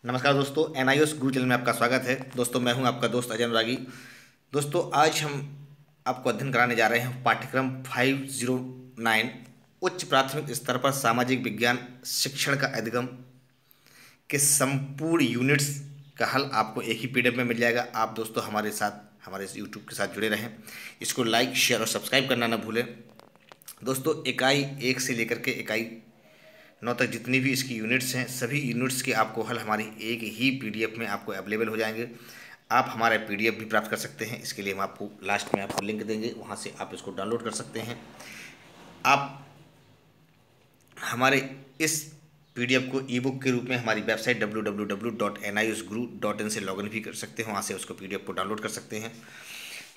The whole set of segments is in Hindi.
नमस्कार दोस्तों, एनआईओएस गुरु चैनल में आपका स्वागत है। दोस्तों, मैं हूं आपका दोस्त अजय अनुरागी। दोस्तों, आज हम आपको अध्ययन कराने जा रहे हैं पाठ्यक्रम 509 उच्च प्राथमिक स्तर पर सामाजिक विज्ञान शिक्षण का अधिगम के संपूर्ण यूनिट्स का हल आपको एक ही पीडीएफ में मिल जाएगा। आप दोस्तों हमारे साथ, हमारे इस यूट्यूब के साथ जुड़े रहें। इसको लाइक, शेयर और सब्सक्राइब करना ना भूलें। दोस्तों, इकाई 1 से लेकर के इकाई 9 तक जितनी भी इसकी यूनिट्स हैं, सभी यूनिट्स के आपको हल हमारी एक ही पीडीएफ में आपको अवेलेबल हो जाएंगे। आप हमारा पीडीएफ भी प्राप्त कर सकते हैं। इसके लिए हम आपको लास्ट में आपको लिंक देंगे, वहाँ से आप इसको डाउनलोड कर सकते हैं। आप हमारे इस पीडीएफ को ई बुक के रूप में हमारी वेबसाइट www.niusguru.in से लॉगिन भी कर सकते हैं, वहाँ से उसको पीडीएफ को डाउनलोड कर सकते हैं।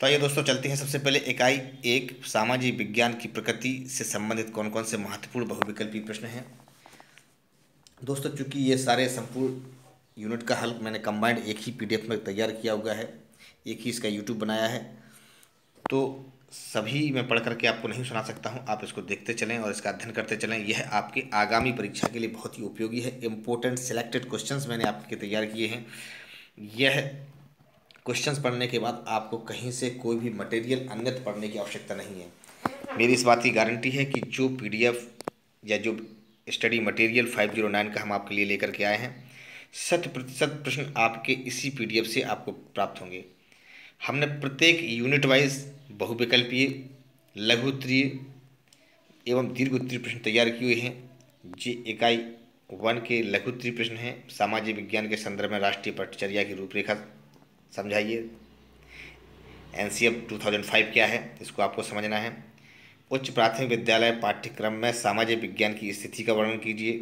तो आइए दोस्तों, चलते हैं। सबसे पहले इकाई 1 सामाजिक विज्ञान की प्रकृति से संबंधित कौन कौन से महत्वपूर्ण बहुविकल्पी प्रश्न हैं। दोस्तों, चूंकि ये सारे संपूर्ण यूनिट का हल मैंने कंबाइंड एक ही पीडीएफ में तैयार किया हुआ है, एक ही इसका यूट्यूब बनाया है, तो सभी मैं पढ़ करके आपको नहीं सुना सकता हूँ। आप इसको देखते चलें और इसका अध्ययन करते चलें। यह आपकी आगामी परीक्षा के लिए बहुत ही उपयोगी है। इम्पोर्टेंट सिलेक्टेड क्वेश्चंस मैंने आपके तैयार किए हैं। यह क्वेश्चंस पढ़ने के बाद आपको कहीं से कोई भी मटेरियल अन्यत्र पढ़ने की आवश्यकता नहीं है। मेरी इस बात की गारंटी है कि जो पीडीएफ या जो स्टडी मटेरियल 509 का हम आपके लिए लेकर के आए हैं, 100% प्रश्न आपके इसी पीडीएफ से आपको प्राप्त होंगे। हमने प्रत्येक यूनिट वाइज बहुविकल्पीय, लघु उत्तरीय एवं दीर्घ उत्तरीय प्रश्न तैयार किए हुए हैं। जी इकाई 1 के लघु उत्तरीय प्रश्न हैं। सामाजिक विज्ञान के संदर्भ में राष्ट्रीय पटचर्या की रूपरेखा समझाइए। एनसीएफ 2005 क्या है, इसको आपको समझना है। उच्च प्राथमिक विद्यालय पाठ्यक्रम में सामाजिक विज्ञान की स्थिति का वर्णन कीजिए।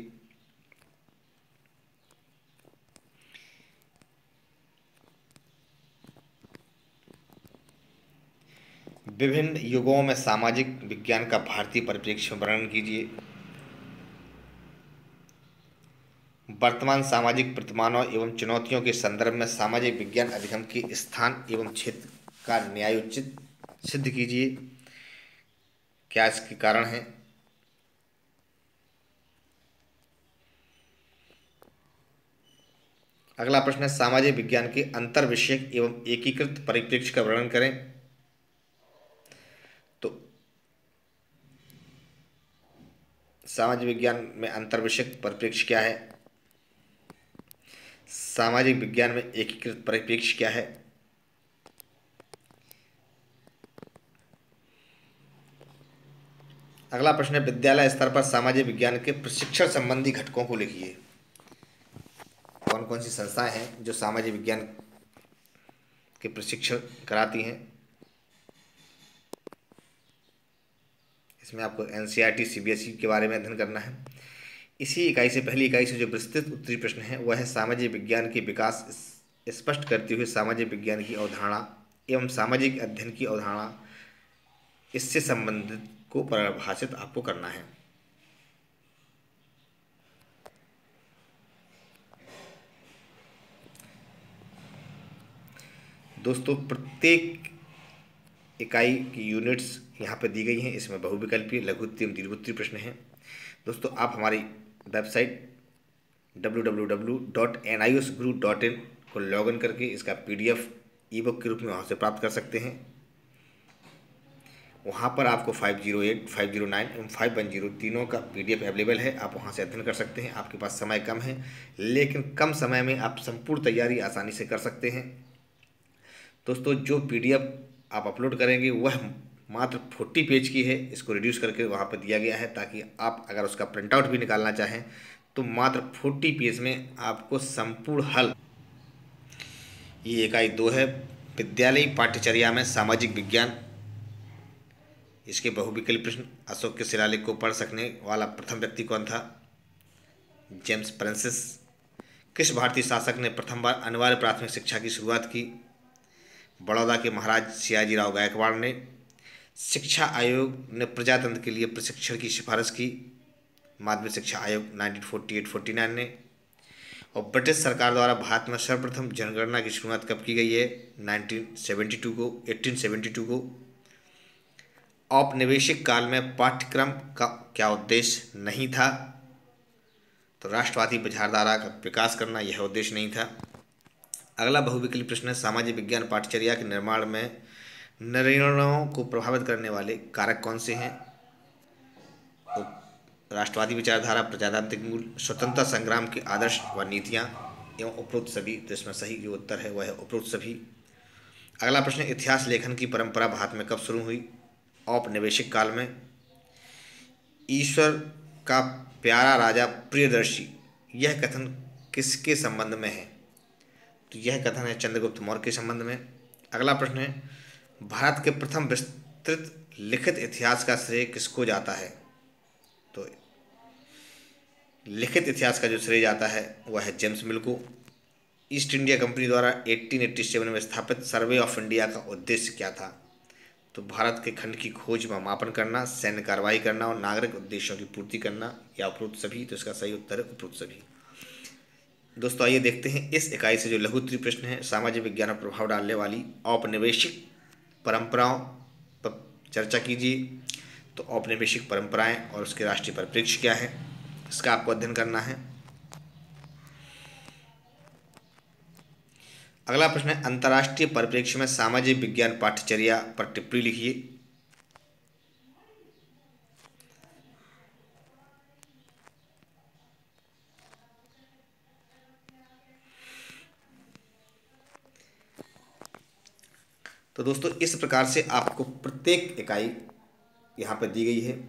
विभिन्न युगों में सामाजिक विज्ञान का भारतीय परिप्रेक्ष्य में वर्णन कीजिए। वर्तमान सामाजिक प्रतिमानों एवं चुनौतियों के संदर्भ में सामाजिक विज्ञान अधिगम के स्थान एवं क्षेत्र का न्यायोचित सिद्ध कीजिए। क्या इसके कारण है। अगला प्रश्न है, सामाजिक विज्ञान के अंतर विषयक एवं एकीकृत परिप्रेक्ष्य का वर्णन करें। तो सामाजिक विज्ञान में अंतर विषयक परिप्रेक्ष्य क्या है, सामाजिक विज्ञान में एकीकृत परिप्रेक्ष्य क्या है। अगला प्रश्न है, विद्यालय स्तर पर सामाजिक विज्ञान के प्रशिक्षण संबंधी घटकों को लिखिए। कौन कौन सी संस्थाएं हैं जो सामाजिक विज्ञान के प्रशिक्षण कराती हैं। इसमें आपको एनसीईआरटी सीबीएसई के बारे में अध्ययन करना है। इसी इकाई से, पहली इकाई से जो विस्तृत उत्तरीय प्रश्न है वह है, सामाजिक विज्ञान के विकास स्पष्ट करते हुए सामाजिक विज्ञान की अवधारणा एवं सामाजिक अध्ययन की अवधारणा, इससे संबंधित को परिभाषित आपको करना है। दोस्तों, प्रत्येक इकाई की यूनिट्स यहाँ पर दी गई हैं। इसमें बहुविकल्पीय, लघु उत्तरीय एवं दीर्घ उत्तरीय प्रश्न हैं। दोस्तों, आप हमारी वेबसाइट www.niusguru.in को लॉगिन करके इसका पीडीएफ ई बुक के रूप में वहाँ से प्राप्त कर सकते हैं। वहाँ पर आपको 508, 509 एवं 510 तीनों का पीडीएफ अवेलेबल है। आप वहाँ से अध्ययन कर सकते हैं। आपके पास समय कम है, लेकिन कम समय में आप संपूर्ण तैयारी आसानी से कर सकते हैं। दोस्तों, जो पीडीएफ आप अपलोड करेंगे वह मात्र 40 पेज की है। इसको रिड्यूस करके वहाँ पर दिया गया है, ताकि आप अगर उसका प्रिंट आउट भी निकालना चाहें तो मात्र 40 पेज में आपको संपूर्ण हल। ये इकाई 2 है, विद्यालयी पाठ्यचर्या में सामाजिक विज्ञान। इसके बहुविकल्पी प्रश्न, अशोक के शिलालेख को पढ़ सकने वाला प्रथम व्यक्ति कौन था, जेम्स फ्रांसिस। किस भारतीय शासक ने प्रथम बार अनिवार्य प्राथमिक शिक्षा की शुरुआत की, बड़ौदा के महाराज सयाजीराव गायकवाड़ ने। शिक्षा आयोग ने प्रजातंत्र के लिए प्रशिक्षण की सिफारिश की, माध्यमिक शिक्षा आयोग 1948-49 ने। और ब्रिटिश सरकार द्वारा भारत में सर्वप्रथम जनगणना की शुरुआत कब की गई है, 1872 को। औपनिवेशिक काल में पाठ्यक्रम का क्या उद्देश्य नहीं था, तो राष्ट्रवादी विचारधारा का विकास करना यह उद्देश्य नहीं था। अगला बहुविकल्पी प्रश्न है, सामाजिक विज्ञान पाठचर्या के निर्माण में निर्णयों को प्रभावित करने वाले कारक कौन से हैं? तो राष्ट्रवादी विचारधारा, प्रजातांत्रिक मूल, स्वतंत्रता संग्राम के आदर्श व नीतियाँ एवं उपरोक्त सभी। तो इसमें सही जो उत्तर है वह है उपरोक्त सभी। अगला प्रश्न, इतिहास लेखन की परंपरा भारत में कब शुरू हुई? औपनिवेशिक काल में। ईश्वर का प्यारा राजा प्रियदर्शी, यह कथन किसके संबंध में है? तो यह कथन है चंद्रगुप्त मौर्य के संबंध में। अगला प्रश्न है, भारत के प्रथम विस्तृत लिखित इतिहास का श्रेय किसको जाता है? तो लिखित इतिहास का जो श्रेय जाता है वह है जेम्स मिल को। ईस्ट इंडिया कंपनी द्वारा 1887 में स्थापित सर्वे ऑफ इंडिया का उद्देश्य क्या था? तो भारत के खंड की खोज व मापन करना, सैन्य कार्रवाई करना और नागरिक उद्देश्यों की पूर्ति करना, या उपरोक्त सभी। तो इसका सही उत्तर है उपरोक्त सभी। दोस्तों आइए देखते हैं इस इकाई से जो लघु उत्तरीय प्रश्न है, सामाजिक विज्ञान पर प्रभाव डालने वाली औपनिवेशिक परंपराओं पर चर्चा कीजिए। तो औपनिवेशिक परंपराएं और उसके राष्ट्रीय परिप्रेक्ष्य क्या है, इसका आपको अध्ययन करना है। अगला प्रश्न है, अंतर्राष्ट्रीय परिप्रेक्ष्य में सामाजिक विज्ञान पाठ्यचर्या पर टिप्पणी लिखिए। तो दोस्तों इस प्रकार से आपको प्रत्येक इकाई यहाँ पर दी गई है।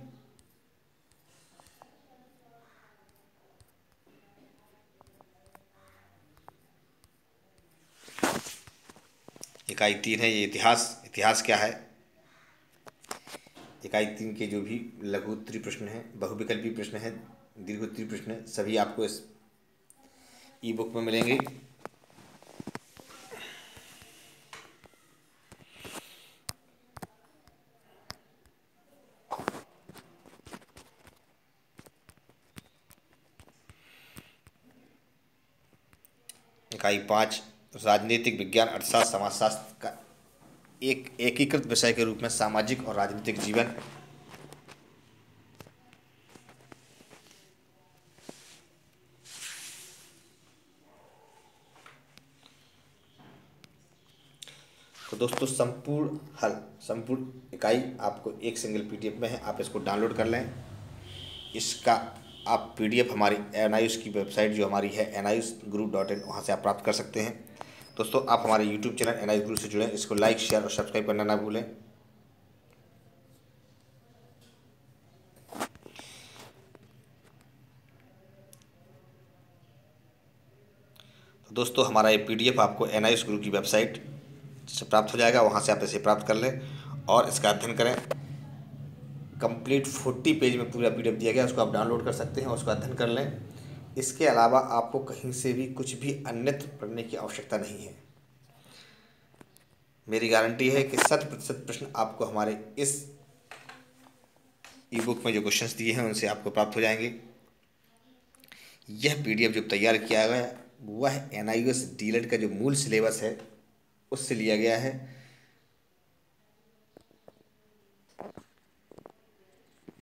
इकाई 3 है ये इतिहास क्या है। इकाई 3 के जो भी लघु उत्तरीय प्रश्न है, बहुविकल्पी प्रश्न है, दीर्घ उत्तरीय प्रश्न है, सभी आपको इस ई बुक में मिलेंगे। इकाई 5, राजनीतिक विज्ञान अर्थशास्त्र समाजशास्त्र का एक एकीकृत विषय के रूप में सामाजिक और राजनीतिक जीवन। तो दोस्तों संपूर्ण इकाई आपको एक सिंगल पीडीएफ में है, आप इसको डाउनलोड कर लें। इसका आप पीडीएफ हमारी NIUS की वेबसाइट जो हमारी है niusguru.in, वहाँ से आप प्राप्त कर सकते हैं। दोस्तों आप हमारे यूट्यूब चैनल NIUS गुरु से जुड़ें, इसको लाइक, शेयर और सब्सक्राइब करना ना भूलें। तो दोस्तों हमारा ये पीडीएफ आपको NIUS गुरु की वेबसाइट से प्राप्त हो जाएगा, वहाँ से आप इसे प्राप्त कर लें और इसका अध्ययन करें। कंप्लीट 40 पेज में पूरा पीडीएफ दिया गया, उसको आप डाउनलोड कर सकते हैं और उसका अध्ययन कर लें। इसके अलावा आपको कहीं से भी कुछ भी अन्यत्र पढ़ने की आवश्यकता नहीं है। मेरी गारंटी है कि 100% प्रश्न आपको हमारे इस ई बुक में जो क्वेश्चंस दिए हैं उनसे आपको प्राप्त हो जाएंगे। यह पीडीएफ जो तैयार किया गया है वह NIUS डीएलएड का जो मूल सिलेबस है उससे लिया गया है।